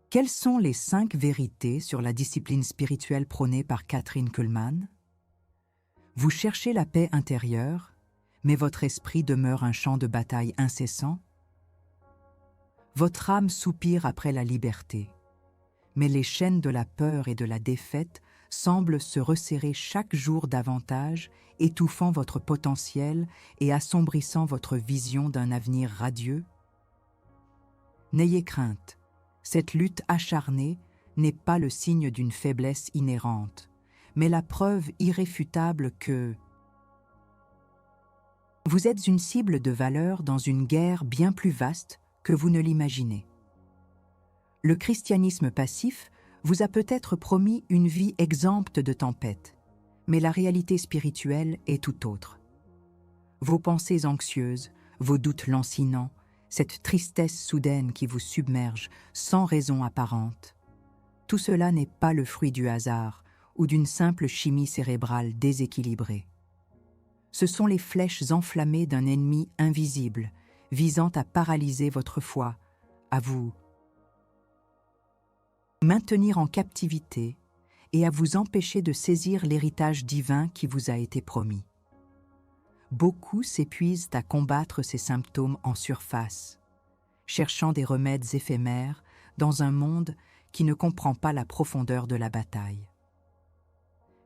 Quelles sont les 5 vérités sur la discipline spirituelle prônée par Kathryn Kuhlman? Vous cherchez la paix intérieure, mais votre esprit demeure un champ de bataille incessant? Votre âme soupire après la liberté, mais les chaînes de la peur et de la défaite semblent se resserrer chaque jour davantage, étouffant votre potentiel et assombrissant votre vision d'un avenir radieux? N'ayez crainte, cette lutte acharnée n'est pas le signe d'une faiblesse inhérente, mais la preuve irréfutable que vous êtes une cible de valeur dans une guerre bien plus vaste que vous ne l'imaginez. Le christianisme passif vous a peut-être promis une vie exempte de tempêtes, mais la réalité spirituelle est tout autre. Vos pensées anxieuses, vos doutes lancinants, cette tristesse soudaine qui vous submerge sans raison apparente, tout cela n'est pas le fruit du hasard ou d'une simple chimie cérébrale déséquilibrée. Ce sont les flèches enflammées d'un ennemi invisible, visant à paralyser votre foi, à vous maintenir en captivité et à vous empêcher de saisir l'héritage divin qui vous a été promis. Beaucoup s'épuisent à combattre ces symptômes en surface, cherchant des remèdes éphémères dans un monde qui ne comprend pas la profondeur de la bataille.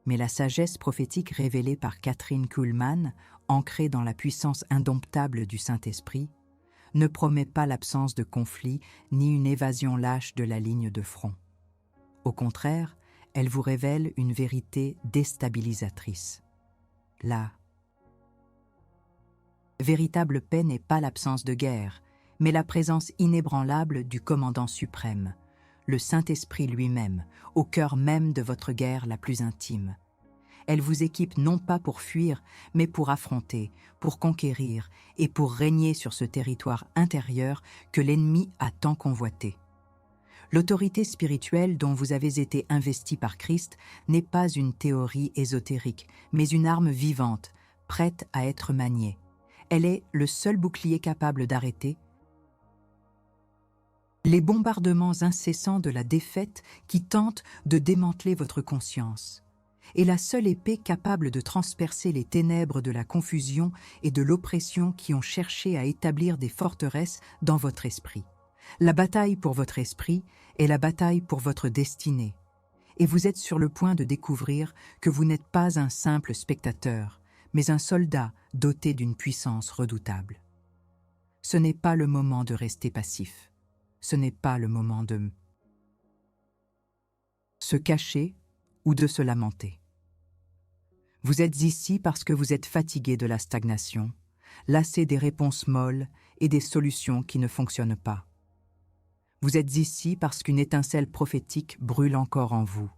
Mais la sagesse prophétique révélée par Kathryn Kuhlman, ancrée dans la puissance indomptable du Saint-Esprit, ne promet pas l'absence de conflit ni une évasion lâche de la ligne de front. Au contraire, elle vous révèle une vérité déstabilisatrice. La véritable paix n'est pas l'absence de guerre, mais la présence inébranlable du commandant suprême, le Saint-Esprit lui-même, au cœur même de votre guerre la plus intime. Elle vous équipe non pas pour fuir, mais pour affronter, pour conquérir et pour régner sur ce territoire intérieur que l'ennemi a tant convoité. L'autorité spirituelle dont vous avez été investi par Christ n'est pas une théorie ésotérique, mais une arme vivante, prête à être maniée. Elle est le seul bouclier capable d'arrêter les bombardements incessants de la défaite qui tentent de démanteler votre conscience, et la seule épée capable de transpercer les ténèbres de la confusion et de l'oppression qui ont cherché à établir des forteresses dans votre esprit. La bataille pour votre esprit est la bataille pour votre destinée, et vous êtes sur le point de découvrir que vous n'êtes pas un simple spectateur, mais un soldat doté d'une puissance redoutable. Ce n'est pas le moment de rester passif. Ce n'est pas le moment de se cacher ou de se lamenter. Vous êtes ici parce que vous êtes fatigué de la stagnation, lassé des réponses molles et des solutions qui ne fonctionnent pas. Vous êtes ici parce qu'une étincelle prophétique brûle encore en vous,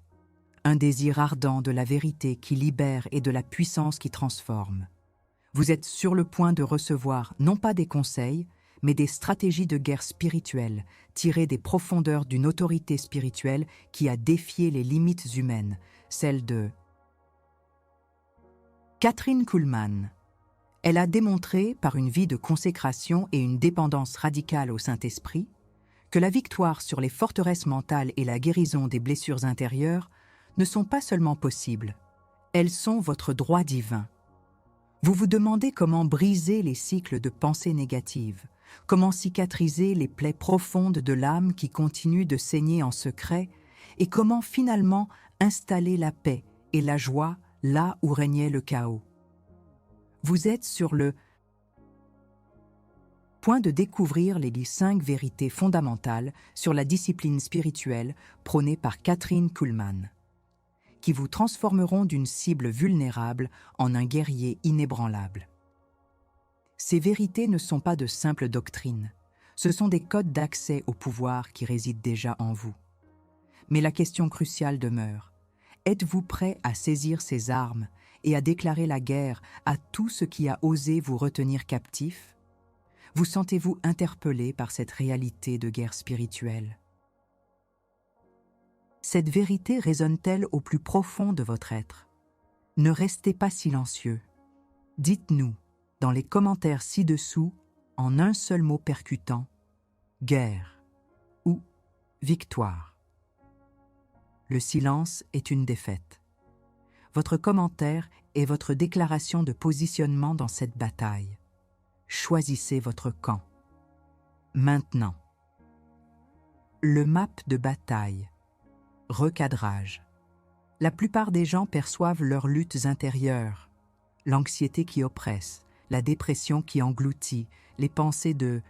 un désir ardent de la vérité qui libère et de la puissance qui transforme. Vous êtes sur le point de recevoir non pas des conseils, mais des stratégies de guerre spirituelle tirées des profondeurs d'une autorité spirituelle qui a défié les limites humaines, celle de Kathryn Kuhlman. Elle a démontré, par une vie de consécration et une dépendance radicale au Saint-Esprit, que la victoire sur les forteresses mentales et la guérison des blessures intérieures ne sont pas seulement possibles, elles sont votre droit divin. Vous vous demandez comment briser les cycles de pensées négatives, comment cicatriser les plaies profondes de l'âme qui continuent de saigner en secret, et comment finalement installer la paix et la joie là où régnait le chaos. Vous êtes sur le point de découvrir les 5 vérités fondamentales sur la discipline spirituelle prônée par Kathryn Kuhlman, qui vous transformeront d'une cible vulnérable en un guerrier inébranlable. Ces vérités ne sont pas de simples doctrines, ce sont des codes d'accès au pouvoir qui résident déjà en vous. Mais la question cruciale demeure, êtes-vous prêt à saisir ces armes et à déclarer la guerre à tout ce qui a osé vous retenir captif? Vous sentez-vous interpellé par cette réalité de guerre spirituelle? Cette vérité résonne-t-elle au plus profond de votre être? Ne restez pas silencieux. Dites-nous, dans les commentaires ci-dessous, en un seul mot percutant, guerre ou Victoire. Le silence est une défaite. Votre commentaire est votre déclaration de positionnement dans cette bataille. Choisissez votre camp. Maintenant. Le map de bataille. Recadrage. La plupart des gens perçoivent leurs luttes intérieures, l'anxiété qui oppresse, la dépression qui engloutit, les pensées de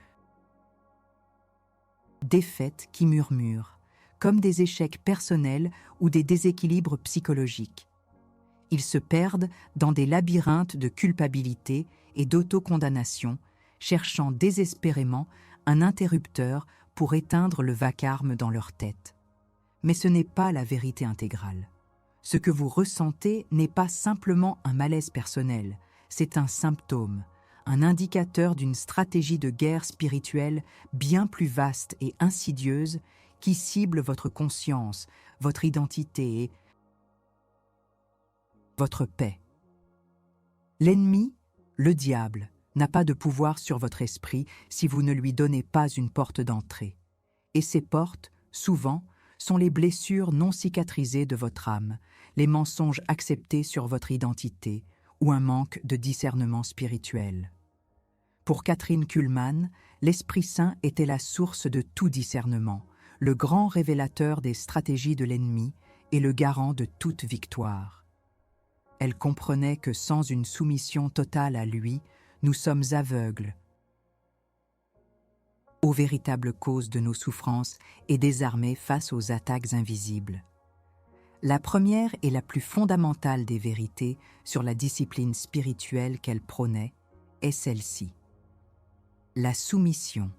défaite qui murmurent, comme des échecs personnels ou des déséquilibres psychologiques. Ils se perdent dans des labyrinthes de culpabilité et d'autocondamnation, cherchant désespérément un interrupteur pour éteindre le vacarme dans leur tête. Mais ce n'est pas la vérité intégrale. Ce que vous ressentez n'est pas simplement un malaise personnel, c'est un symptôme, un indicateur d'une stratégie de guerre spirituelle bien plus vaste et insidieuse qui cible votre conscience, votre identité et votre paix. L'ennemi, le diable, n'a pas de pouvoir sur votre esprit si vous ne lui donnez pas une porte d'entrée. Et ces portes, souvent, sont les blessures non cicatrisées de votre âme, les mensonges acceptés sur votre identité ou un manque de discernement spirituel. Pour Kathryn Kuhlman, l'Esprit Saint était la source de tout discernement, le grand révélateur des stratégies de l'ennemi et le garant de toute victoire. Elle comprenait que sans une soumission totale à lui, nous sommes aveugles aux véritables causes de nos souffrances et désarmés face aux attaques invisibles. La première et la plus fondamentale des vérités sur la discipline spirituelle qu'elle prônait est celle-ci. La soumission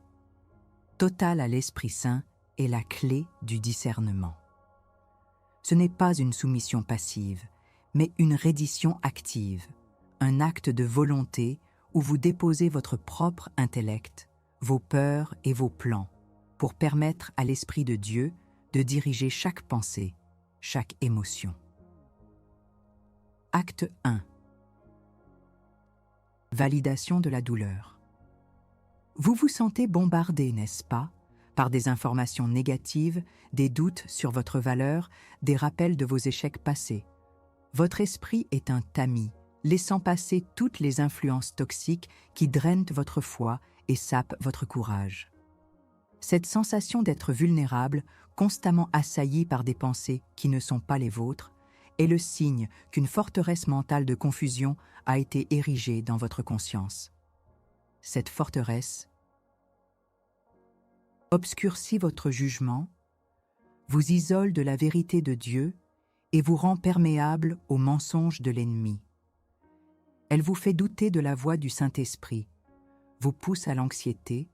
totale à l'Esprit Saint est la clé du discernement. Ce n'est pas une soumission passive, mais une reddition active, un acte de volonté où vous déposez votre propre intellect, vos peurs et vos plans, pour permettre à l'Esprit de Dieu de diriger chaque pensée, chaque émotion. Acte 1. Validation de la douleur. Vous vous sentez bombardé, n'est-ce pas, par des informations négatives, des doutes sur votre valeur, des rappels de vos échecs passés. Votre esprit est un tamis, laissant passer toutes les influences toxiques qui drainent votre foi et sapent votre courage. Cette sensation d'être vulnérable, constamment assailli par des pensées qui ne sont pas les vôtres, est le signe qu'une forteresse mentale de confusion a été érigée dans votre conscience. Cette forteresse obscurcit votre jugement, vous isole de la vérité de Dieu et vous rend perméable aux mensonges de l'ennemi. Elle vous fait douter de la voix du Saint-Esprit, vous pousse à l'anxiété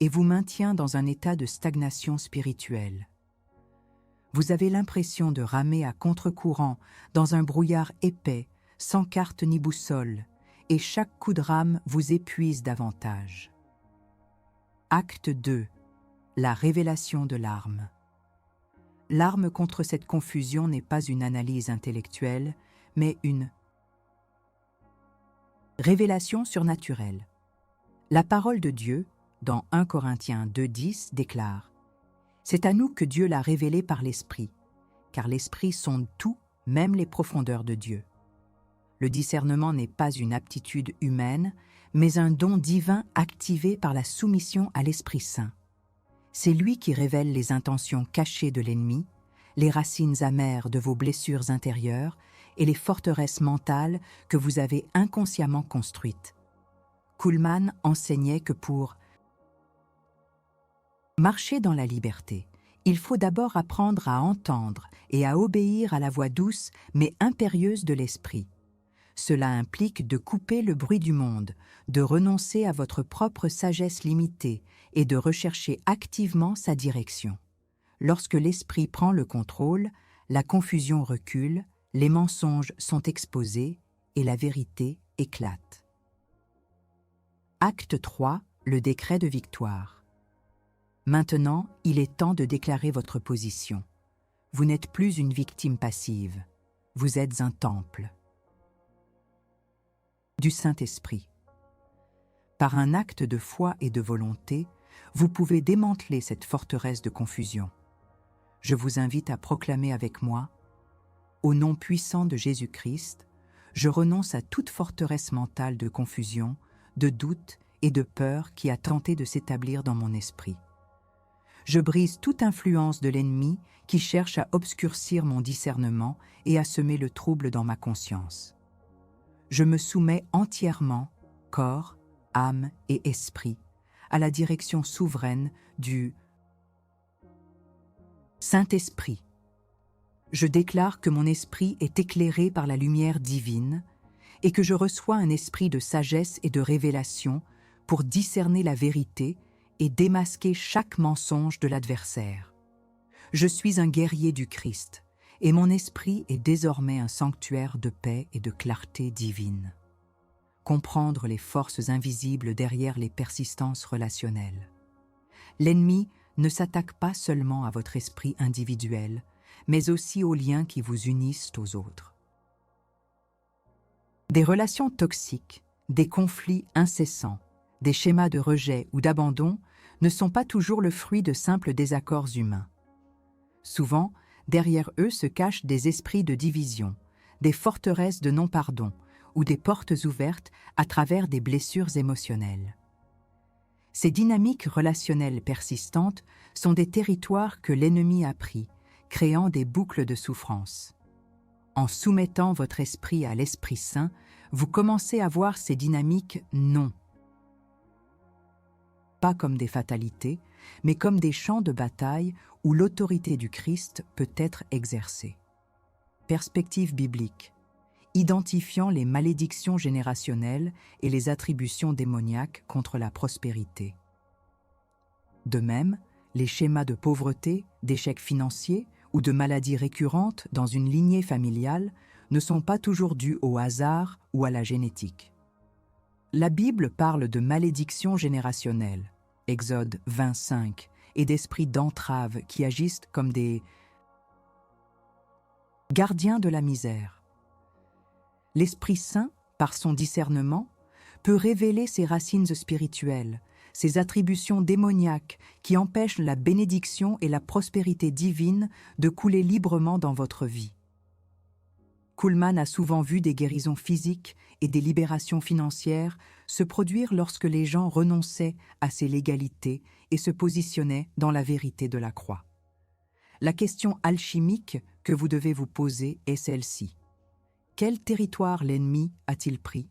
et vous maintient dans un état de stagnation spirituelle. Vous avez l'impression de ramer à contre-courant dans un brouillard épais, sans carte ni boussole, et chaque coup de rame vous épuise davantage. Acte 2. La révélation de l'arme. L'arme contre cette confusion n'est pas une analyse intellectuelle, mais une révélation surnaturelle. La parole de Dieu, dans 1 Corinthiens 2,10, déclare « C'est à nous que Dieu l'a révélé par l'Esprit, car l'Esprit sonde tout, même les profondeurs de Dieu. » Le discernement n'est pas une aptitude humaine, mais un don divin activé par la soumission à l'Esprit Saint. C'est lui qui révèle les intentions cachées de l'ennemi, les racines amères de vos blessures intérieures et les forteresses mentales que vous avez inconsciemment construites. Kuhlman enseignait que pour marcher dans la liberté, il faut d'abord apprendre à entendre et à obéir à la voix douce mais impérieuse de l'esprit. Cela implique de couper le bruit du monde, de renoncer à votre propre sagesse limitée et de rechercher activement sa direction. Lorsque l'esprit prend le contrôle, la confusion recule, les mensonges sont exposés et la vérité éclate. Acte 3, le décret de victoire. Maintenant, il est temps de déclarer votre position. Vous n'êtes plus une victime passive, vous êtes un temple du Saint-Esprit. Par un acte de foi et de volonté, vous pouvez démanteler cette forteresse de confusion. je vous invite à proclamer avec moi « Au nom puissant de Jésus-Christ, je renonce à toute forteresse mentale de confusion, de doute et de peur qui a tenté de s'établir dans mon esprit. Je brise toute influence de l'ennemi qui cherche à obscurcir mon discernement et à semer le trouble dans ma conscience. Je me soumets entièrement, corps, âme et esprit, à la direction souveraine du Saint-Esprit. Je déclare que mon esprit est éclairé par la lumière divine et que je reçois un esprit de sagesse et de révélation pour discerner la vérité et démasquer chaque mensonge de l'adversaire. Je suis un guerrier du Christ et mon esprit est désormais un sanctuaire de paix et de clarté divine. Comprendre les forces invisibles derrière les persistances relationnelles. L'ennemi ne s'attaque pas seulement à votre esprit individuel, mais aussi aux liens qui vous unissent aux autres. Des relations toxiques, des conflits incessants, des schémas de rejet ou d'abandon ne sont pas toujours le fruit de simples désaccords humains. Souvent, derrière eux se cachent des esprits de division, des forteresses de non-pardon ou des portes ouvertes à travers des blessures émotionnelles. Ces dynamiques relationnelles persistantes sont des territoires que l'ennemi a pris, créant des boucles de souffrance. En soumettant votre esprit à l'Esprit Saint, vous commencez à voir ces dynamiques non pas comme des fatalités, mais comme des champs de bataille où l'autorité du Christ peut être exercée. Perspective biblique, identifiant les malédictions générationnelles et les attributions démoniaques contre la prospérité. De même, les schémas de pauvreté, d'échecs financiers ou de maladies récurrentes dans une lignée familiale ne sont pas toujours dus au hasard ou à la génétique. La Bible parle de malédiction générationnelle, Exode 25, et d'esprits d'entrave qui agissent comme des gardiens de la misère. L'Esprit Saint, par son discernement, peut révéler ses racines spirituelles, ses attributions démoniaques qui empêchent la bénédiction et la prospérité divine de couler librement dans votre vie. Kuhlman a souvent vu des guérisons physiques et des libérations financières se produire lorsque les gens renonçaient à ces légalités et se positionnaient dans la vérité de la croix. La question alchimique que vous devez vous poser est celle-ci. Quel territoire l'ennemi a-t-il pris?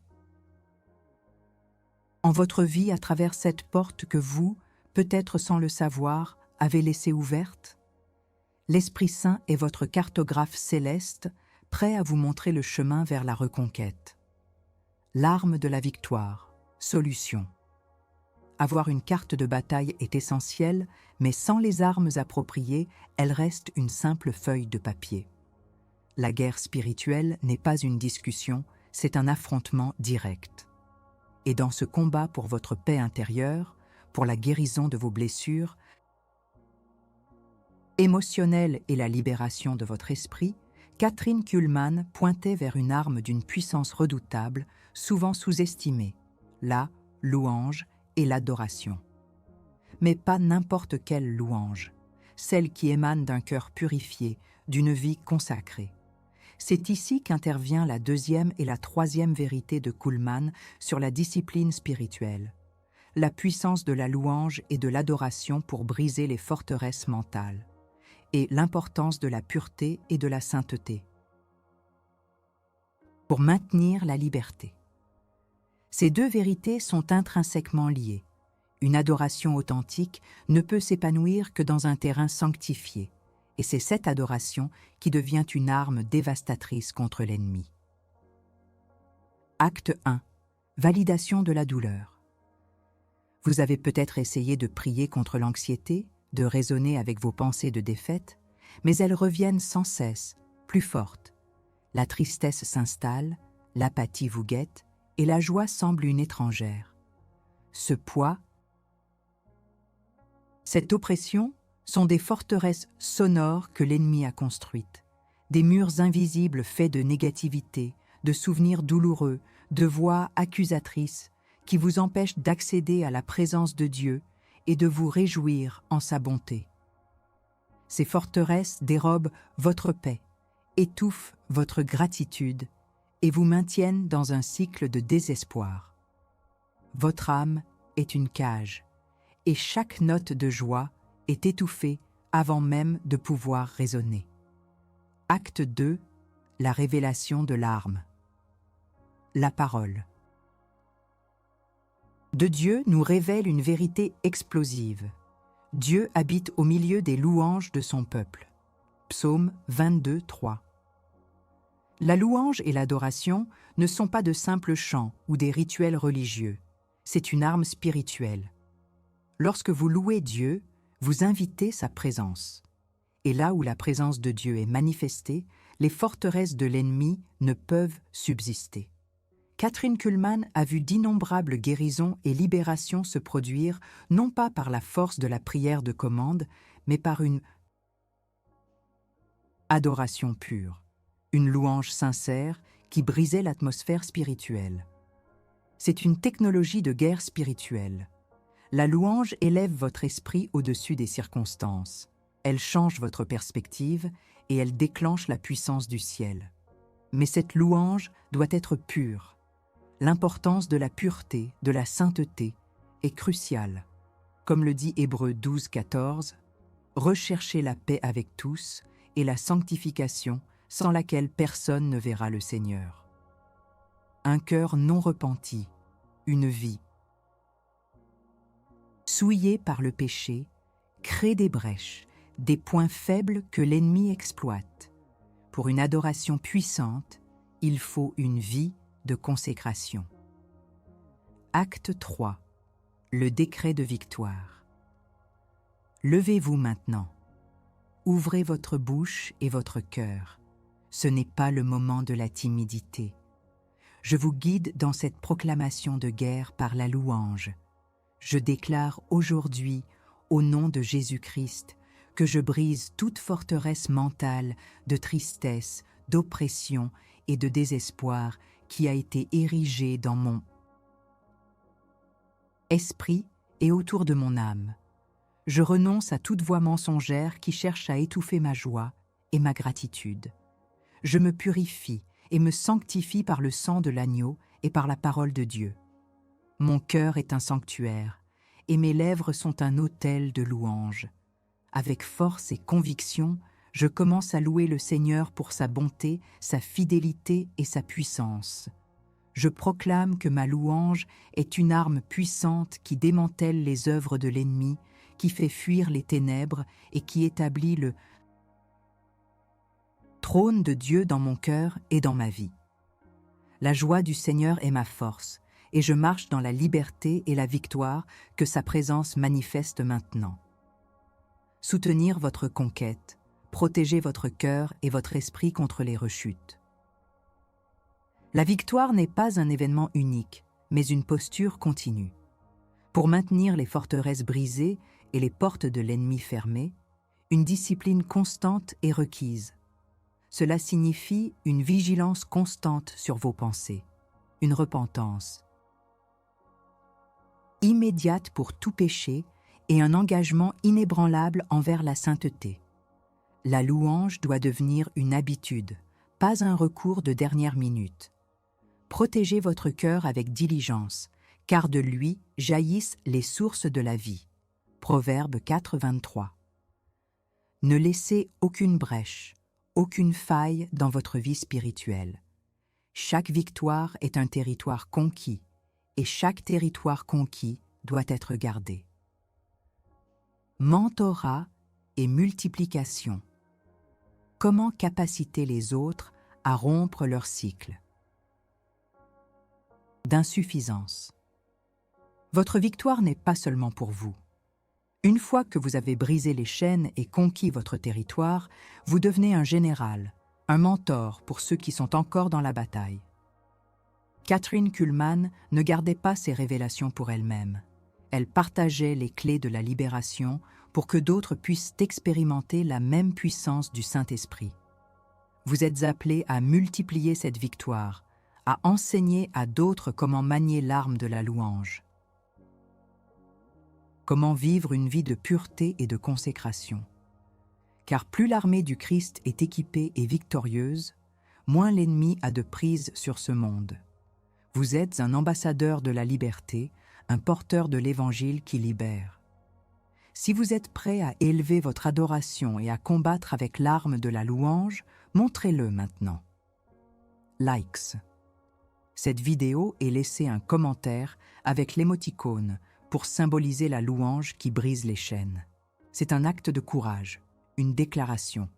En votre vie à travers cette porte que vous, peut-être sans le savoir, avez laissée ouverte? L'Esprit Saint est votre cartographe céleste, prêt à vous montrer le chemin vers la reconquête. L'arme de la victoire, solution. Avoir une carte de bataille est essentiel, mais sans les armes appropriées, elle reste une simple feuille de papier. La guerre spirituelle n'est pas une discussion, c'est un affrontement direct. Et dans ce combat pour votre paix intérieure, pour la guérison de vos blessures émotionnelles et la libération de votre esprit, Kathryn Kuhlman pointait vers une arme d'une puissance redoutable, souvent sous-estimée, la louange et l'adoration. Mais pas n'importe quelle louange, celle qui émane d'un cœur purifié, d'une vie consacrée. C'est ici qu'intervient la deuxième et la troisième vérité de Kuhlman sur la discipline spirituelle, la puissance de la louange et de l'adoration pour briser les forteresses mentales, et l'importance de la pureté et de la sainteté, pour maintenir la liberté. Ces deux vérités sont intrinsèquement liées. Une adoration authentique ne peut s'épanouir que dans un terrain sanctifié, et c'est cette adoration qui devient une arme dévastatrice contre l'ennemi. Acte 1. Validation de la douleur. Vous avez peut-être essayé de prier contre l'anxiété, de raisonner avec vos pensées de défaite, mais elles reviennent sans cesse, plus fortes. La tristesse s'installe, l'apathie vous guette, et la joie semble une étrangère. Ce poids, cette oppression, sont des forteresses sonores que l'ennemi a construites, des murs invisibles faits de négativité, de souvenirs douloureux, de voix accusatrices qui vous empêchent d'accéder à la présence de Dieu et de vous réjouir en sa bonté. Ces forteresses dérobent votre paix, étouffent votre gratitude et vous maintiennent dans un cycle de désespoir. Votre âme est une cage, et chaque note de joie est étouffée avant même de pouvoir résonner. Acte 2, la révélation de l'âme. La parole de Dieu nous révèle une vérité explosive. Dieu habite au milieu des louanges de son peuple. Psaume 22, 3. La louange et l'adoration ne sont pas de simples chants ou des rituels religieux. C'est une arme spirituelle. Lorsque vous louez Dieu, vous invitez sa présence. Et là où la présence de Dieu est manifestée, les forteresses de l'ennemi ne peuvent subsister. Kathryn Kuhlman a vu d'innombrables guérisons et libérations se produire, non pas par la force de la prière de commande, mais par une adoration pure, une louange sincère qui brisait l'atmosphère spirituelle. C'est une technologie de guerre spirituelle. La louange élève votre esprit au-dessus des circonstances. Elle change votre perspective et elle déclenche la puissance du ciel. Mais cette louange doit être pure. L'importance de la pureté, de la sainteté, est cruciale. Comme le dit Hébreux 12, 14, « Recherchez la paix avec tous et la sanctification sans laquelle personne ne verra le Seigneur. » Un cœur non repenti, une vie souillée par le péché, crée des brèches, des points faibles que l'ennemi exploite. Pour une adoration puissante, il faut une vie de consécration. Acte 3. Le décret de victoire. Levez-vous maintenant. Ouvrez votre bouche et votre cœur. Ce n'est pas le moment de la timidité. Je vous guide dans cette proclamation de guerre par la louange. Je déclare aujourd'hui, au nom de Jésus-Christ, que je brise toute forteresse mentale de tristesse, d'oppression et de désespoir qui a été érigée dans mon esprit et autour de mon âme. Je renonce à toute voix mensongère qui cherche à étouffer ma joie et ma gratitude. Je me purifie et me sanctifie par le sang de l'agneau et par la parole de Dieu. Mon cœur est un sanctuaire et mes lèvres sont un autel de louange. Avec force et conviction, je commence à louer le Seigneur pour sa bonté, sa fidélité et sa puissance. Je proclame que ma louange est une arme puissante qui démantèle les œuvres de l'ennemi, qui fait fuir les ténèbres et qui établit le trône de Dieu dans mon cœur et dans ma vie. La joie du Seigneur est ma force, et je marche dans la liberté et la victoire que sa présence manifeste maintenant. Soutenir votre conquête, protéger votre cœur et votre esprit contre les rechutes. La victoire n'est pas un événement unique, mais une posture continue. Pour maintenir les forteresses brisées et les portes de l'ennemi fermées, une discipline constante est requise. Cela signifie une vigilance constante sur vos pensées, une repentance immédiate pour tout péché et un engagement inébranlable envers la sainteté. La louange doit devenir une habitude, pas un recours de dernière minute. Protégez votre cœur avec diligence, car de lui jaillissent les sources de la vie. Proverbe 4, 23. Ne laissez aucune brèche, aucune faille dans votre vie spirituelle. Chaque victoire est un territoire conquis, et chaque territoire conquis doit être gardé. Mentorat et multiplication. Comment capaciter les autres à rompre leur cycle d'insuffisance. Votre victoire n'est pas seulement pour vous. Une fois que vous avez brisé les chaînes et conquis votre territoire, vous devenez un général, un mentor pour ceux qui sont encore dans la bataille. Kathryn Kuhlman ne gardait pas ses révélations pour elle-même. Elle partageait les clés de la libération pour que d'autres puissent expérimenter la même puissance du Saint-Esprit. Vous êtes appelés à multiplier cette victoire, à enseigner à d'autres comment manier l'arme de la louange. Comment vivre une vie de pureté et de consécration. car plus l'armée du Christ est équipée et victorieuse, moins l'ennemi a de prise sur ce monde. Vous êtes un ambassadeur de la liberté, un porteur de l'Évangile qui libère. Si vous êtes prêt à élever votre adoration et à combattre avec l'arme de la louange, montrez-le maintenant. Likes. Cette vidéo et laissez un commentaire avec l'émoticône pour symboliser la louange qui brise les chaînes. C'est un acte de courage, une déclaration.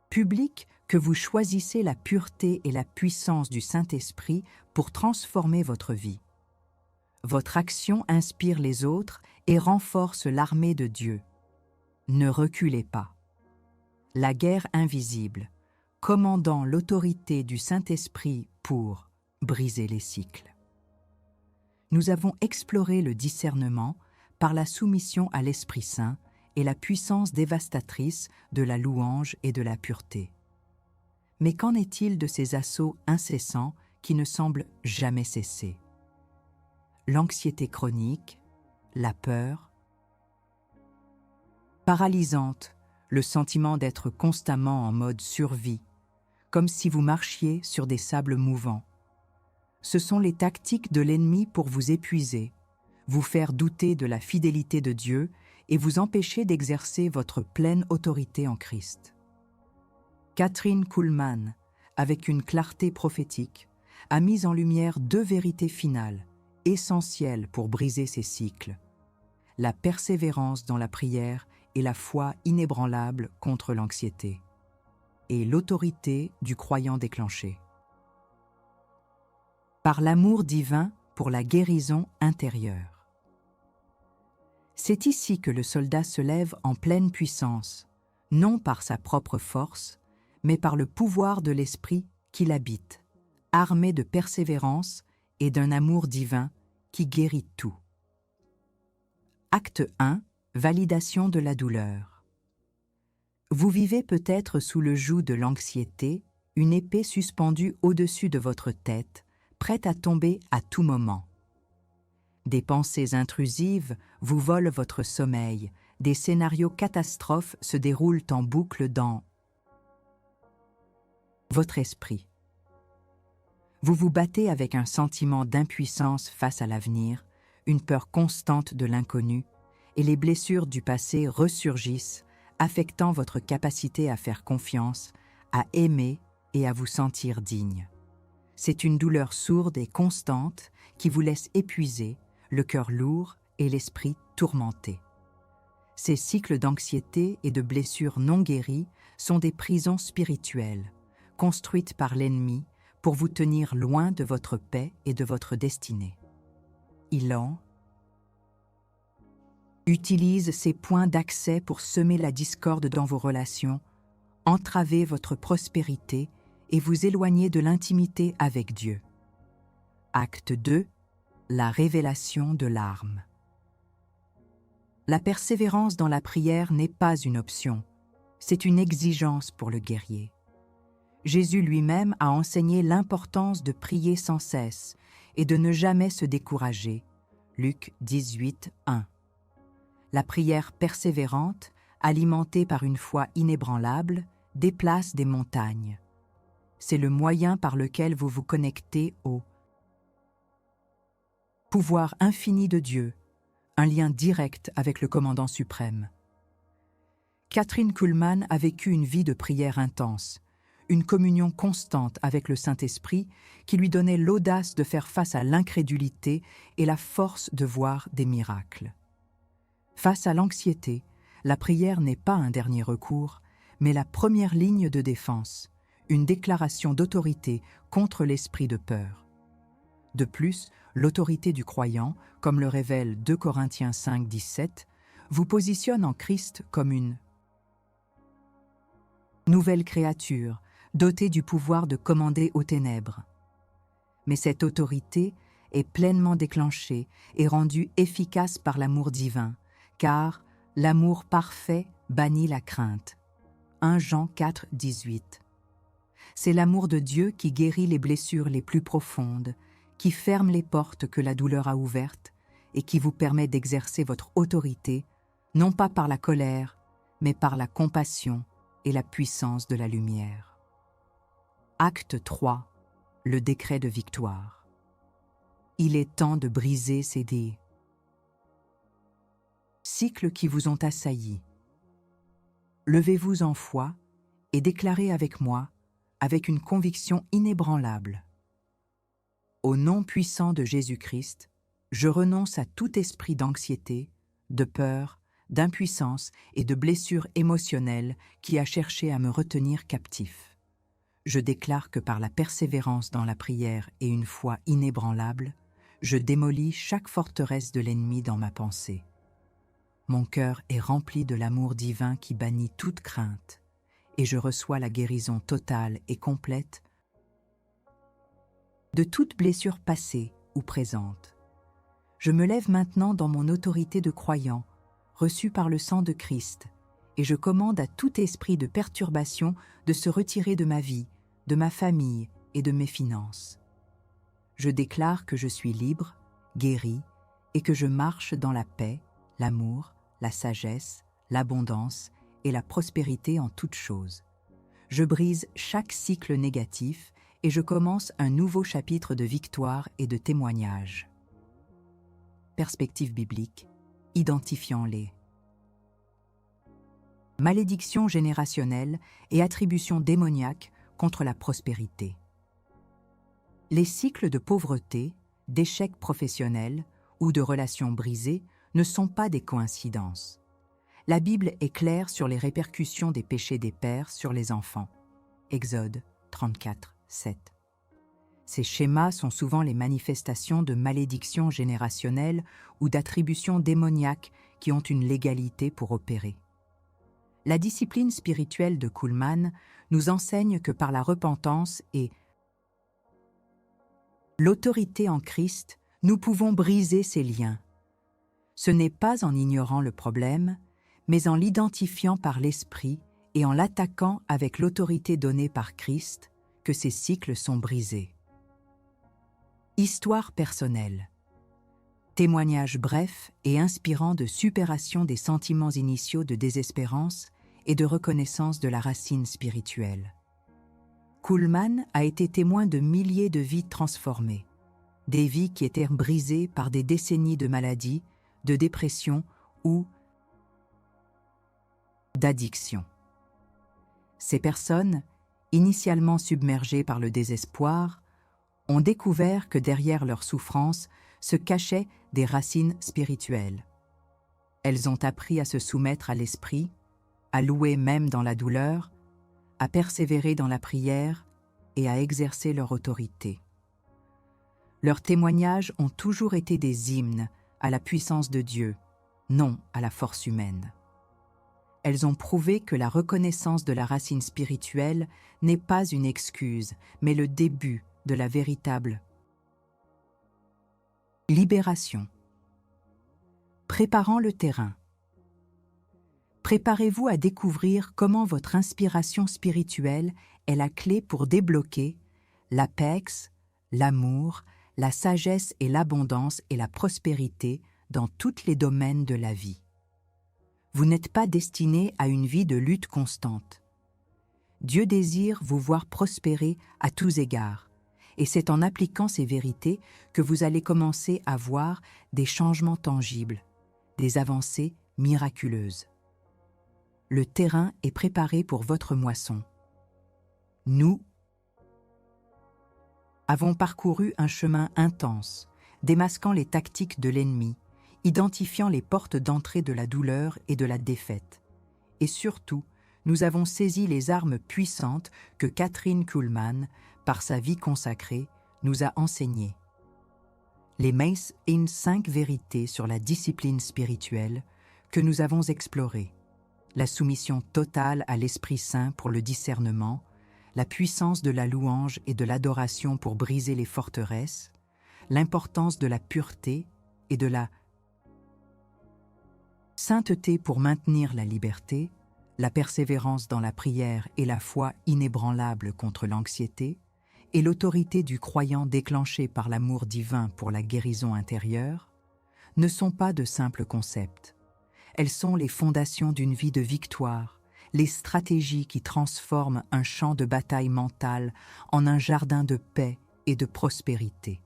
Public que vous choisissez la pureté et la puissance du Saint-Esprit pour transformer votre vie. Votre action inspire les autres et renforce l'armée de Dieu. Ne reculez pas. La guerre invisible, commandant l'autorité du Saint-Esprit pour briser les cycles. Nous avons exploré le discernement par la soumission à l'Esprit Saint et la puissance dévastatrice de la louange et de la pureté. Mais qu'en est-il de ces assauts incessants qui ne semblent jamais cesser? L'anxiété chronique, la peur, paralysante, le sentiment d'être constamment en mode survie, comme si vous marchiez sur des sables mouvants. Ce sont les tactiques de l'ennemi pour vous épuiser, vous faire douter de la fidélité de Dieu et vous empêcher d'exercer votre pleine autorité en Christ. Kathryn Kuhlman, avec une clarté prophétique, a mis en lumière deux vérités finales, essentielles pour briser ces cycles: la persévérance dans la prière et la foi inébranlable contre l'anxiété, et l'autorité du croyant déclenché. Par l'amour divin pour la guérison intérieure. C'est ici que le soldat se lève en pleine puissance, non par sa propre force, mais par le pouvoir de l'Esprit qui l'habite, armé de persévérance et d'un amour divin qui guérit tout. Acte 1. Validation de la douleur. Vous vivez peut-être sous le joug de l'anxiété, une épée suspendue au-dessus de votre tête, prête à tomber à tout moment. Des pensées intrusives vous volent votre sommeil, des scénarios catastrophes se déroulent en boucle dans votre esprit. Vous vous battez avec un sentiment d'impuissance face à l'avenir, une peur constante de l'inconnu, et les blessures du passé ressurgissent, affectant votre capacité à faire confiance, à aimer et à vous sentir digne. C'est une douleur sourde et constante qui vous laisse épuisé, le cœur lourd et l'esprit tourmenté. Ces cycles d'anxiété et de blessures non guéries sont des prisons spirituelles, construites par l'ennemi pour vous tenir loin de votre paix et de votre destinée. Il utilise ces points d'accès pour semer la discorde dans vos relations, entraver votre prospérité et vous éloigner de l'intimité avec Dieu. Acte 2. La révélation de l'arme. La persévérance dans la prière n'est pas une option, c'est une exigence pour le guerrier. Jésus lui-même a enseigné l'importance de prier sans cesse et de ne jamais se décourager. Luc 18, 1. La prière persévérante, alimentée par une foi inébranlable, déplace des montagnes. C'est le moyen par lequel vous vous connectez au pouvoir infini de Dieu, un lien direct avec le commandant suprême. Kathryn Kuhlman a vécu une vie de prière intense, une communion constante avec le Saint-Esprit qui lui donnait l'audace de faire face à l'incrédulité et la force de voir des miracles. Face à l'anxiété, la prière n'est pas un dernier recours, mais la première ligne de défense, une déclaration d'autorité contre l'esprit de peur. De plus, l'autorité du croyant, comme le révèle 2 Corinthiens 5, 17, vous positionne en Christ comme une nouvelle créature, dotée du pouvoir de commander aux ténèbres. Mais cette autorité est pleinement déclenchée et rendue efficace par l'amour divin, car l'amour parfait bannit la crainte. 1 Jean 4, 18. C'est l'amour de Dieu qui guérit les blessures les plus profondes, qui ferme les portes que la douleur a ouvertes et qui vous permet d'exercer votre autorité, non pas par la colère, mais par la compassion et la puissance de la lumière. Acte 3. Le décret de victoire. Il est temps de briser ces cycles qui vous ont assaillis. Levez-vous en foi et déclarez avec moi, avec une conviction inébranlable. Au nom puissant de Jésus-Christ, je renonce à tout esprit d'anxiété, de peur, d'impuissance et de blessure émotionnelle qui a cherché à me retenir captif. Je déclare que par la persévérance dans la prière et une foi inébranlable, je démolis chaque forteresse de l'ennemi dans ma pensée. Mon cœur est rempli de l'amour divin qui bannit toute crainte, et je reçois la guérison totale et complète de toute blessure passée ou présente. Je me lève maintenant dans mon autorité de croyant, reçue par le sang de Christ, et je commande à tout esprit de perturbation de se retirer de ma vie, de ma famille et de mes finances. Je déclare que je suis libre, guéri, et que je marche dans la paix, l'amour, la sagesse, l'abondance et la prospérité en toutes choses. Je brise chaque cycle négatif et je commence un nouveau chapitre de victoire et de témoignage. Perspective biblique, identifiant les malédictions générationnelles et attributions démoniaques contre la prospérité. Les cycles de pauvreté, d'échecs professionnels ou de relations brisées ne sont pas des coïncidences. La Bible est claire sur les répercussions des péchés des pères sur les enfants. Exode 34, 7. Ces schémas sont souvent les manifestations de malédictions générationnelles ou d'attributions démoniaques qui ont une légalité pour opérer. La discipline spirituelle de Kuhlman nous enseigne que par la repentance et l'autorité en Christ, nous pouvons briser ces liens. Ce n'est pas en ignorant le problème, mais en l'identifiant par l'Esprit et en l'attaquant avec l'autorité donnée par Christ que ces cycles sont brisés. Histoire personnelle. Témoignage bref et inspirant de supération des sentiments initiaux de désespérance et de reconnaissance de la racine spirituelle. Kuhlman a été témoin de milliers de vies transformées, des vies qui étaient brisées par des décennies de maladies, de dépression ou d'addiction. Ces personnes, initialement submergées par le désespoir, ont découvert que derrière leur souffrance se cachaient des racines spirituelles. Elles ont appris à se soumettre à l'esprit, à louer même dans la douleur, à persévérer dans la prière et à exercer leur autorité. Leurs témoignages ont toujours été des hymnes à la puissance de Dieu, non à la force humaine. Elles ont prouvé que la reconnaissance de la racine spirituelle n'est pas une excuse, mais le début de la véritable libération. Préparant le terrain. Préparez-vous à découvrir comment votre inspiration spirituelle est la clé pour débloquer l'apex, l'amour, la sagesse et l'abondance et la prospérité dans tous les domaines de la vie. Vous n'êtes pas destiné à une vie de lutte constante. Dieu désire vous voir prospérer à tous égards, et c'est en appliquant ces vérités que vous allez commencer à voir des changements tangibles, des avancées miraculeuses. Le terrain est préparé pour votre moisson. Nous avons parcouru un chemin intense, démasquant les tactiques de l'ennemi, identifiant les portes d'entrée de la douleur et de la défaite. Et surtout, nous avons saisi les armes puissantes que Kathryn Kuhlman, par sa vie consacrée, nous a enseignées. Les Mace in 5 vérités sur la discipline spirituelle que nous avons explorées. La soumission totale à l'Esprit Saint pour le discernement, la puissance de la louange et de l'adoration pour briser les forteresses, l'importance de la pureté et de la sainteté pour maintenir la liberté, la persévérance dans la prière et la foi inébranlable contre l'anxiété, et l'autorité du croyant déclenchée par l'amour divin pour la guérison intérieure, ne sont pas de simples concepts. Elles sont les fondations d'une vie de victoire, les stratégies qui transforment un champ de bataille mentale en un jardin de paix et de prospérité.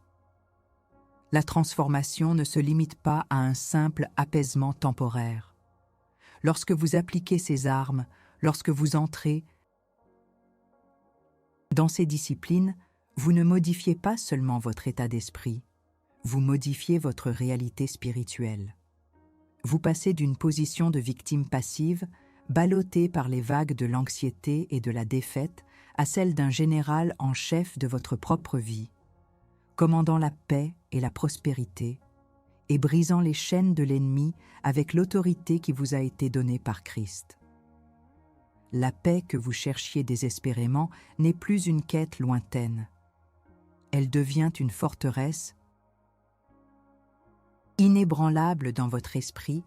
La transformation ne se limite pas à un simple apaisement temporaire. Lorsque vous appliquez ces armes, lorsque vous entrez dans ces disciplines, vous ne modifiez pas seulement votre état d'esprit, vous modifiez votre réalité spirituelle. Vous passez d'une position de victime passive, ballottée par les vagues de l'anxiété et de la défaite, à celle d'un général en chef de votre propre vie, commandant la paix et la prospérité, et brisant les chaînes de l'ennemi avec l'autorité qui vous a été donnée par Christ. La paix que vous cherchiez désespérément n'est plus une quête lointaine. Elle devient une forteresse inébranlable dans votre esprit,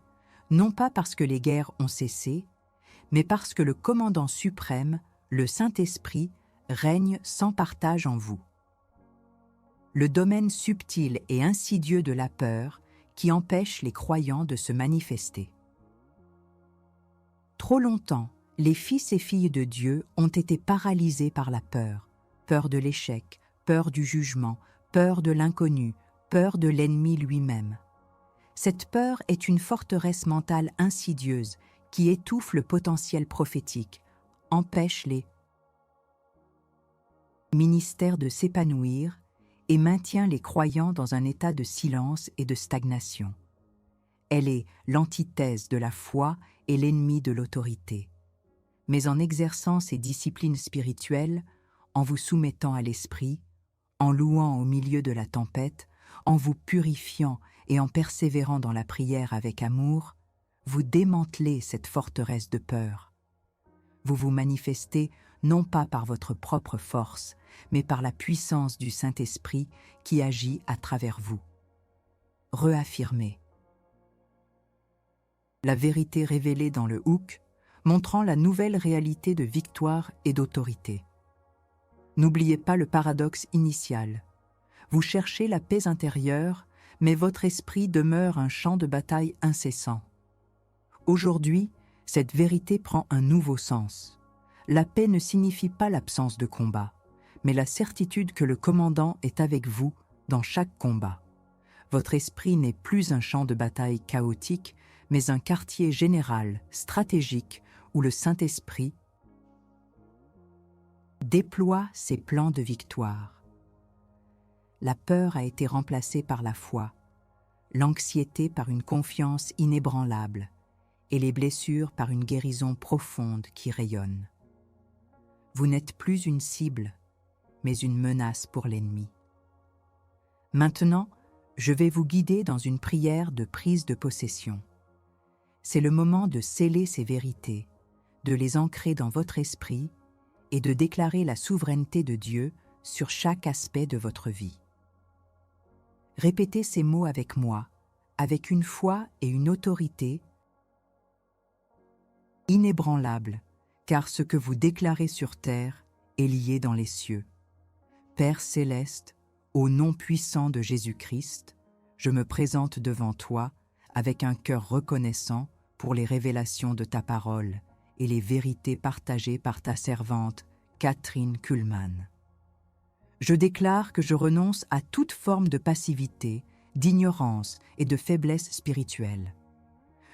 non pas parce que les guerres ont cessé, mais parce que le commandant suprême, le Saint-Esprit, règne sans partage en vous. Le domaine subtil et insidieux de la peur qui empêche les croyants de se manifester. Trop longtemps, les fils et filles de Dieu ont été paralysés par la peur, peur de l'échec, peur du jugement, peur de l'inconnu, peur de l'ennemi lui-même. Cette peur est une forteresse mentale insidieuse qui étouffe le potentiel prophétique, empêche les ministères de s'épanouir et maintient les croyants dans un état de silence et de stagnation. Elle est l'antithèse de la foi et l'ennemi de l'autorité. Mais en exerçant ces disciplines spirituelles, en vous soumettant à l'esprit, en louant au milieu de la tempête, en vous purifiant et en persévérant dans la prière avec amour, vous démantelez cette forteresse de peur. Vous vous manifestez non pas par votre propre force, mais par la puissance du Saint-Esprit qui agit à travers vous. Réaffirmez. La vérité révélée dans le Houk, montrant la nouvelle réalité de victoire et d'autorité. N'oubliez pas le paradoxe initial. Vous cherchez la paix intérieure, mais votre esprit demeure un champ de bataille incessant. Aujourd'hui, cette vérité prend un nouveau sens. La paix ne signifie pas l'absence de combat, mais la certitude que le commandant est avec vous dans chaque combat. Votre esprit n'est plus un champ de bataille chaotique, mais un quartier général, stratégique, où le Saint-Esprit déploie ses plans de victoire. La peur a été remplacée par la foi, l'anxiété par une confiance inébranlable et les blessures par une guérison profonde qui rayonne. Vous n'êtes plus une cible, mais une menace pour l'ennemi. Maintenant, je vais vous guider dans une prière de prise de possession. C'est le moment de sceller ces vérités, de les ancrer dans votre esprit et de déclarer la souveraineté de Dieu sur chaque aspect de votre vie. Répétez ces mots avec moi, avec une foi et une autorité inébranlables, car ce que vous déclarez sur terre est lié dans les cieux. Père céleste, au nom puissant de Jésus-Christ, je me présente devant toi avec un cœur reconnaissant pour les révélations de ta parole et les vérités partagées par ta servante, Catherine Kuhlmann. Je déclare que je renonce à toute forme de passivité, d'ignorance et de faiblesse spirituelle.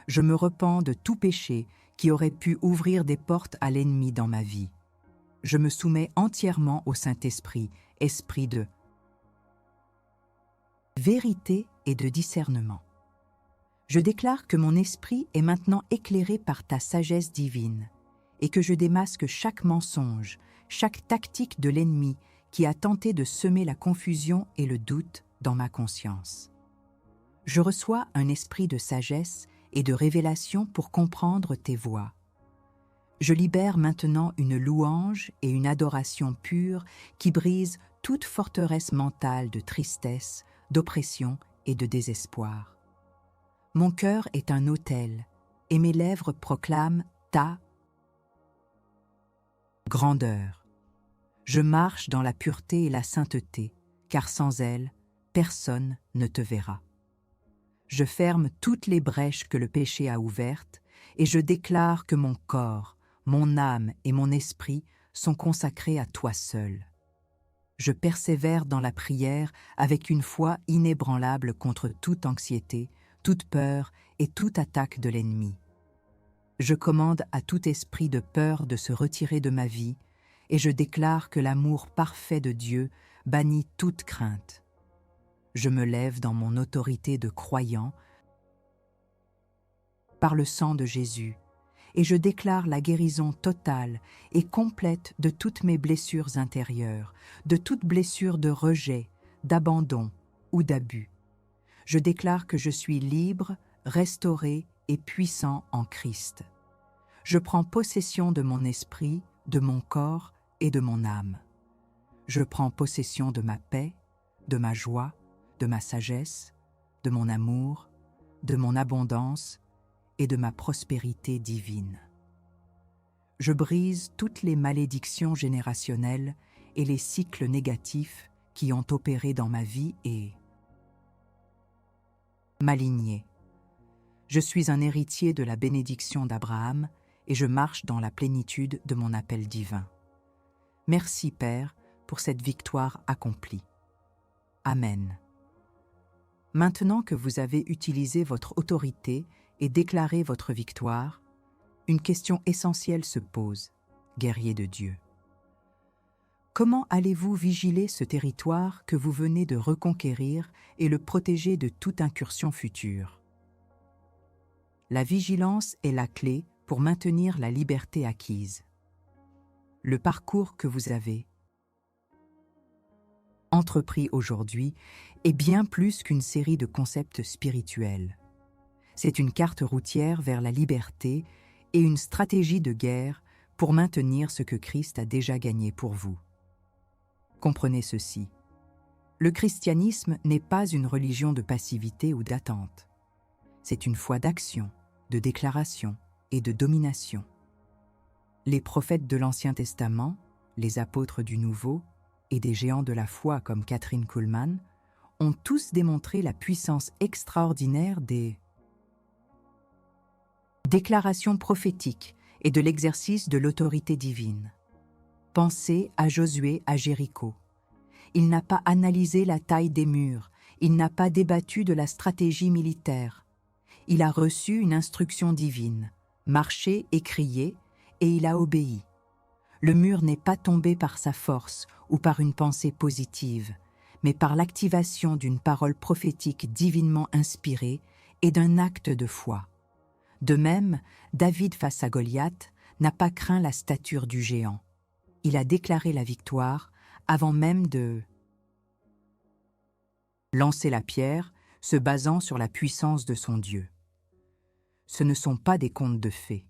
Je me repens de tout péché qui aurait pu ouvrir des portes à l'ennemi dans ma vie. Je me soumets entièrement au Saint-Esprit, esprit de vérité et de discernement. Je déclare que mon esprit est maintenant éclairé par ta sagesse divine et que je démasque chaque mensonge, chaque tactique de l'ennemi qui a tenté de semer la confusion et le doute dans ma conscience. Je reçois un esprit de sagesse et de révélation pour comprendre tes voies. Je libère maintenant une louange et une adoration pure qui brisent toute forteresse mentale de tristesse, d'oppression et de désespoir. Mon cœur est un autel et mes lèvres proclament ta grandeur. Je marche dans la pureté et la sainteté, car sans elle, personne ne te verra. Je ferme toutes les brèches que le péché a ouvertes et je déclare que mon corps, mon âme et mon esprit sont consacrés à toi seul. Je persévère dans la prière avec une foi inébranlable contre toute anxiété, toute peur et toute attaque de l'ennemi. Je commande à tout esprit de peur de se retirer de ma vie et je déclare que l'amour parfait de Dieu bannit toute crainte. Je me lève dans mon autorité de croyant par le sang de Jésus et je déclare la guérison totale et complète de toutes mes blessures intérieures, de toute blessure de rejet, d'abandon ou d'abus. Je déclare que je suis libre, restauré et puissant en Christ. Je prends possession de mon esprit, de mon corps et de mon âme. Je prends possession de ma paix, de ma joie, de ma sagesse, de mon amour, de mon abondance et de ma prospérité divine. Je brise toutes les malédictions générationnelles et les cycles négatifs qui ont opéré dans ma vie et ma lignée. Je suis un héritier de la bénédiction d'Abraham et je marche dans la plénitude de mon appel divin. Merci, Père, pour cette victoire accomplie. Amen. Maintenant que vous avez utilisé votre autorité et déclaré votre victoire, une question essentielle se pose, guerrier de Dieu. Comment allez-vous vigiler ce territoire que vous venez de reconquérir et le protéger de toute incursion future? La vigilance est la clé pour maintenir la liberté acquise. Le parcours que vous avez entrepris aujourd'hui est bien plus qu'une série de concepts spirituels. C'est une carte routière vers la liberté et une stratégie de guerre pour maintenir ce que Christ a déjà gagné pour vous. Comprenez ceci. Le christianisme n'est pas une religion de passivité ou d'attente. C'est une foi d'action, de déclaration et de domination. Les prophètes de l'Ancien Testament, les apôtres du Nouveau et des géants de la foi comme Kathryn Kuhlman ont tous démontré la puissance extraordinaire des déclarations prophétiques et de l'exercice de l'autorité divine. Pensez à Josué à Jéricho. Il n'a pas analysé la taille des murs, il n'a pas débattu de la stratégie militaire. Il a reçu une instruction divine, marché et crié, et il a obéi. Le mur n'est pas tombé par sa force ou par une pensée positive, mais par l'activation d'une parole prophétique divinement inspirée et d'un acte de foi. De même, David face à Goliath n'a pas craint la stature du géant. Il a déclaré la victoire avant même de lancer la pierre, se basant sur la puissance de son Dieu. Ce ne sont pas des contes de fées,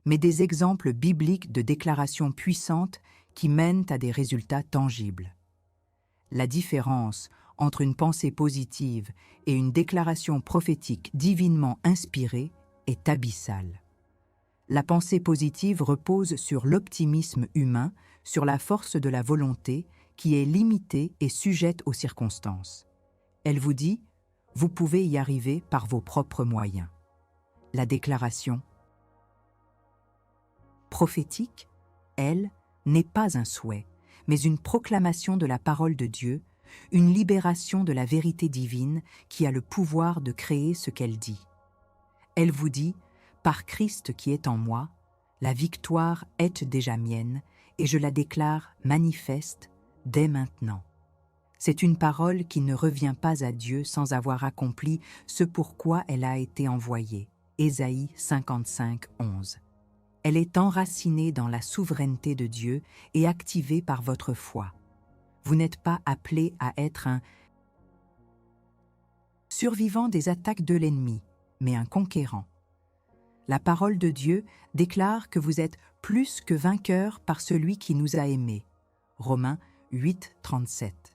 mais des exemples bibliques de déclarations puissantes qui mènent à des résultats tangibles. La différence entre une pensée positive et une déclaration prophétique divinement inspirée est abyssale. La pensée positive repose sur l'optimisme humain, sur la force de la volonté qui est limitée et sujette aux circonstances. Elle vous dit « Vous pouvez y arriver par vos propres moyens ». La déclaration prophétique, elle, n'est pas un souhait, mais une proclamation de la parole de Dieu, une libération de la vérité divine qui a le pouvoir de créer ce qu'elle dit. Elle vous dit « Par Christ qui est en moi, la victoire est déjà mienne et je la déclare manifeste dès maintenant. » C'est une parole qui ne revient pas à Dieu sans avoir accompli ce pourquoi elle a été envoyée. Ésaïe 55, 11. Elle est enracinée dans la souveraineté de Dieu et activée par votre foi. Vous n'êtes pas appelé à être un survivant des attaques de l'ennemi, mais un conquérant. La parole de Dieu déclare que vous êtes plus que vainqueur par celui qui nous a aimés. Romains 8, 37.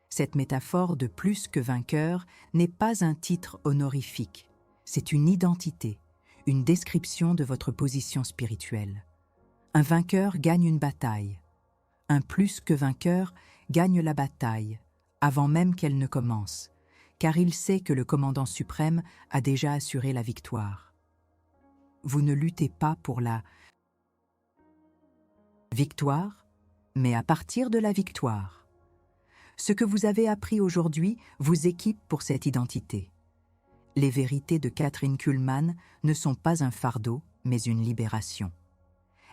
Cette métaphore de plus que vainqueur n'est pas un titre honorifique, c'est une identité, une description de votre position spirituelle. Un vainqueur gagne une bataille. Un plus que vainqueur gagne la bataille, avant même qu'elle ne commence, car il sait que le commandant suprême a déjà assuré la victoire. Vous ne luttez pas pour la victoire, mais à partir de la victoire. Ce que vous avez appris aujourd'hui vous équipe pour cette identité. Les vérités de Kathryn Kuhlman ne sont pas un fardeau, mais une libération.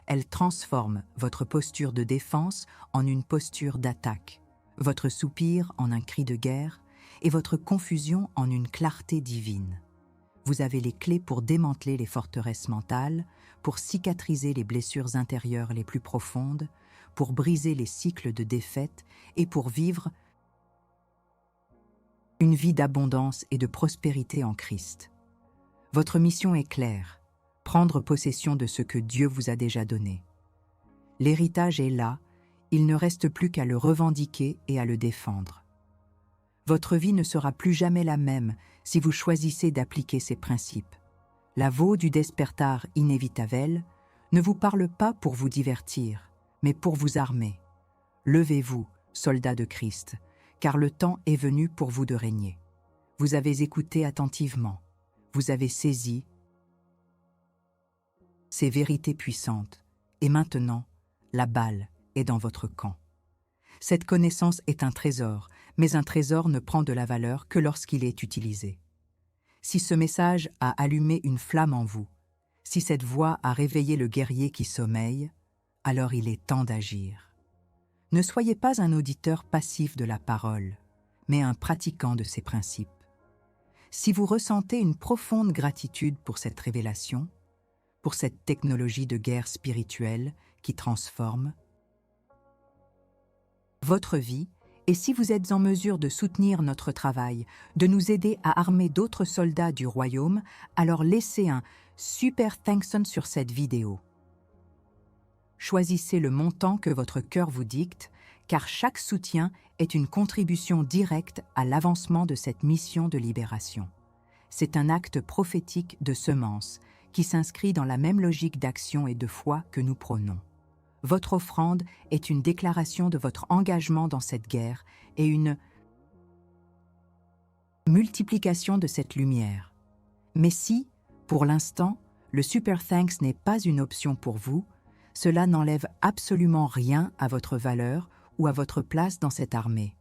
Elles transforment votre posture de défense en une posture d'attaque, votre soupir en un cri de guerre et votre confusion en une clarté divine. Vous avez les clés pour démanteler les forteresses mentales, pour cicatriser les blessures intérieures les plus profondes, pour briser les cycles de défaite et pour vivre une vie d'abondance et de prospérité en Christ. Votre mission est claire, prendre possession de ce que Dieu vous a déjà donné. L'héritage est là, il ne reste plus qu'à le revendiquer et à le défendre. Votre vie ne sera plus jamais la même si vous choisissez d'appliquer ces principes. La voix du despertar inévitable ne vous parle pas pour vous divertir, mais pour vous armer. Levez-vous, soldats de Christ, car le temps est venu pour vous de régner. Vous avez écouté attentivement, vous avez saisi ces vérités puissantes, et maintenant, la balle est dans votre camp. Cette connaissance est un trésor, mais un trésor ne prend de la valeur que lorsqu'il est utilisé. Si ce message a allumé une flamme en vous, si cette voix a réveillé le guerrier qui sommeille, alors il est temps d'agir. Ne soyez pas un auditeur passif de la parole, mais un pratiquant de ses principes. Si vous ressentez une profonde gratitude pour cette révélation, pour cette technologie de guerre spirituelle qui transforme votre vie, et si vous êtes en mesure de soutenir notre travail, de nous aider à armer d'autres soldats du royaume, alors laissez un super thankson sur cette vidéo. Choisissez le montant que votre cœur vous dicte, car chaque soutien est une contribution directe à l'avancement de cette mission de libération. C'est un acte prophétique de semence qui s'inscrit dans la même logique d'action et de foi que nous prônons. Votre offrande est une déclaration de votre engagement dans cette guerre et une multiplication de cette lumière. Mais si, pour l'instant, le Super Thanks n'est pas une option pour vous, cela n'enlève absolument rien à votre valeur ou à votre place dans cette armée.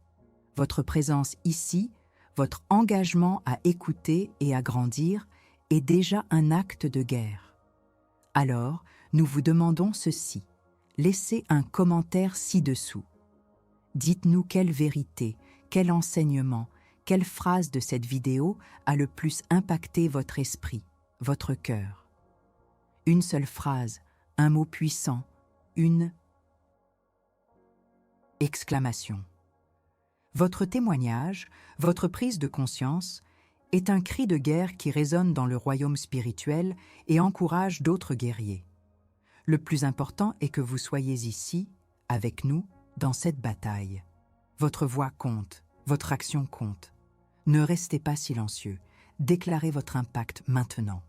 Votre présence ici, votre engagement à écouter et à grandir est déjà un acte de guerre. Alors, nous vous demandons ceci. Laissez un commentaire ci-dessous. Dites-nous quelle vérité, quel enseignement, quelle phrase de cette vidéo a le plus impacté votre esprit, votre cœur. Une seule phrase, un mot puissant, une exclamation. Votre témoignage, votre prise de conscience, est un cri de guerre qui résonne dans le royaume spirituel et encourage d'autres guerriers. Le plus important est que vous soyez ici, avec nous, dans cette bataille. Votre voix compte, votre action compte. Ne restez pas silencieux, déclarez votre impact maintenant.